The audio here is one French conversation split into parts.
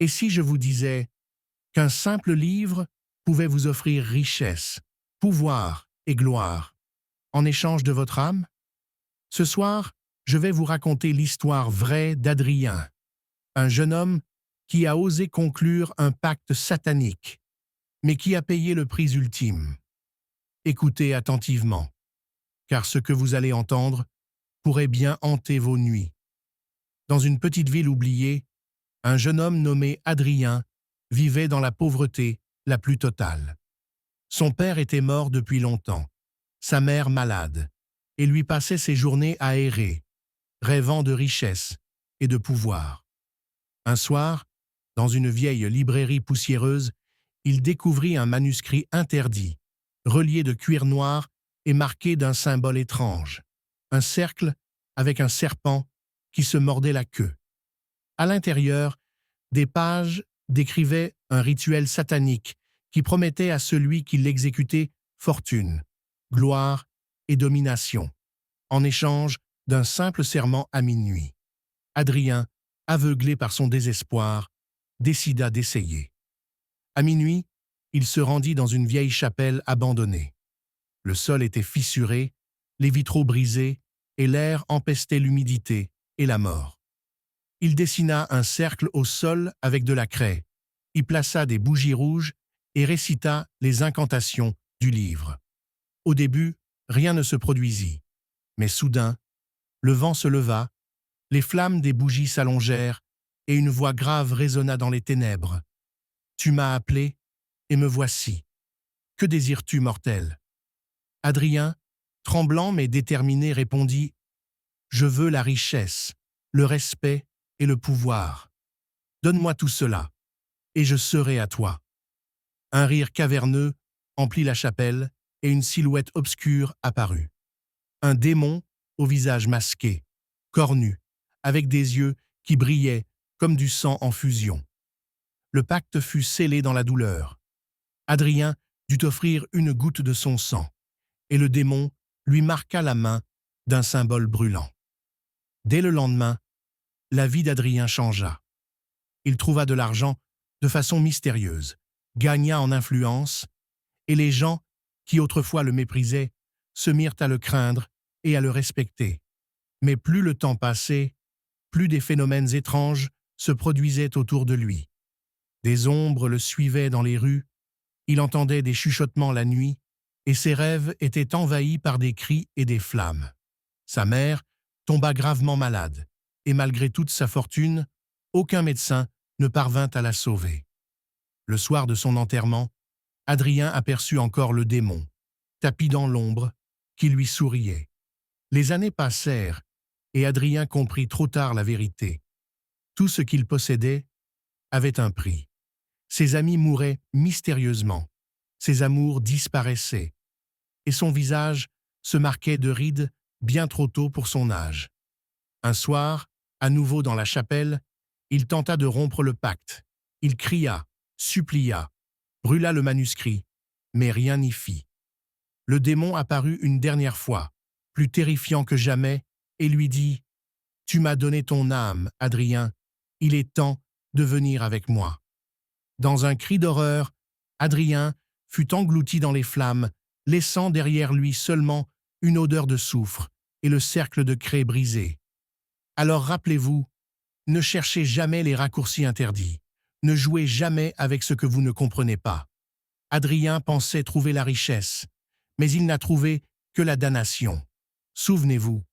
Et si je vous disais qu'un simple livre pouvait vous offrir richesse, pouvoir et gloire en échange de votre âme? Ce soir, je vais vous raconter l'histoire vraie d'Adrien, un jeune homme qui a osé conclure un pacte satanique, mais qui a payé le prix ultime. Écoutez attentivement, car ce que vous allez entendre pourrait bien hanter vos nuits. Dans une petite ville oubliée, un jeune homme nommé Adrien vivait dans la pauvreté la plus totale. Son père était mort depuis longtemps, sa mère malade, et lui passait ses journées à errer, rêvant de richesse et de pouvoir. Un soir, dans une vieille librairie poussiéreuse, il découvrit un manuscrit interdit, relié de cuir noir et marqué d'un symbole étrange, un cercle avec un serpent qui se mordait la queue. À l'intérieur, des pages décrivaient un rituel satanique qui promettait à celui qui l'exécutait fortune, gloire et domination, en échange d'un simple serment à minuit. Adrien, aveuglé par son désespoir, décida d'essayer. À minuit, il se rendit dans une vieille chapelle abandonnée. Le sol était fissuré, les vitraux brisés, et l'air empestait l'humidité et la mort. Il dessina un cercle au sol avec de la craie, y plaça des bougies rouges et récita les incantations du livre. Au début, rien ne se produisit, mais soudain, le vent se leva, les flammes des bougies s'allongèrent et une voix grave résonna dans les ténèbres. « Tu m'as appelé, et me voici. Que désires-tu, mortel ?» Adrien, tremblant mais déterminé, répondit « Je veux la richesse, le respect et le pouvoir. Donne-moi tout cela, et je serai à toi. » Un rire caverneux emplit la chapelle et une silhouette obscure apparut. Un démon au visage masqué, cornu, avec des yeux qui brillaient comme du sang en fusion. Le pacte fut scellé dans la douleur. Adrien dut offrir une goutte de son sang, et le démon lui marqua la main d'un symbole brûlant. Dès le lendemain, la vie d'Adrien changea. Il trouva de l'argent de façon mystérieuse, gagna en influence, et les gens, qui autrefois le méprisaient, se mirent à le craindre et à le respecter. Mais plus le temps passait, plus des phénomènes étranges se produisaient autour de lui. Des ombres le suivaient dans les rues, il entendait des chuchotements la nuit, et ses rêves étaient envahis par des cris et des flammes. Sa mère tomba gravement malade, et malgré toute sa fortune, aucun médecin ne parvint à la sauver. Le soir de son enterrement, Adrien aperçut encore le démon, tapi dans l'ombre, qui lui souriait. Les années passèrent, et Adrien comprit trop tard la vérité. Tout ce qu'il possédait avait un prix. Ses amis mouraient mystérieusement, ses amours disparaissaient, et son visage se marquait de rides bien trop tôt pour son âge. Un soir, à nouveau dans la chapelle, il tenta de rompre le pacte. Il cria, supplia, brûla le manuscrit, mais rien n'y fit. Le démon apparut une dernière fois, plus terrifiant que jamais, et lui dit « Tu m'as donné ton âme, Adrien, il est temps de venir avec moi. » Dans un cri d'horreur, Adrien fut englouti dans les flammes, laissant derrière lui seulement une odeur de soufre et le cercle de craie brisé. Alors rappelez-vous, ne cherchez jamais les raccourcis interdits, ne jouez jamais avec ce que vous ne comprenez pas. Adrien pensait trouver la richesse, mais il n'a trouvé que la damnation. Souvenez-vous,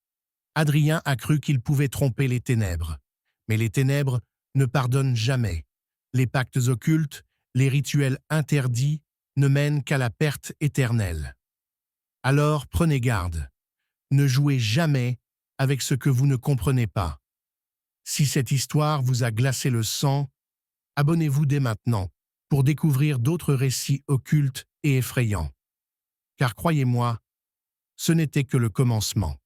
Adrien a cru qu'il pouvait tromper les ténèbres, mais les ténèbres ne pardonnent jamais. Les pactes occultes, les rituels interdits ne mènent qu'à la perte éternelle. Alors prenez garde, ne jouez jamais avec ce que vous ne comprenez pas. Si cette histoire vous a glacé le sang, abonnez-vous dès maintenant pour découvrir d'autres récits occultes et effrayants. Car croyez-moi, ce n'était que le commencement.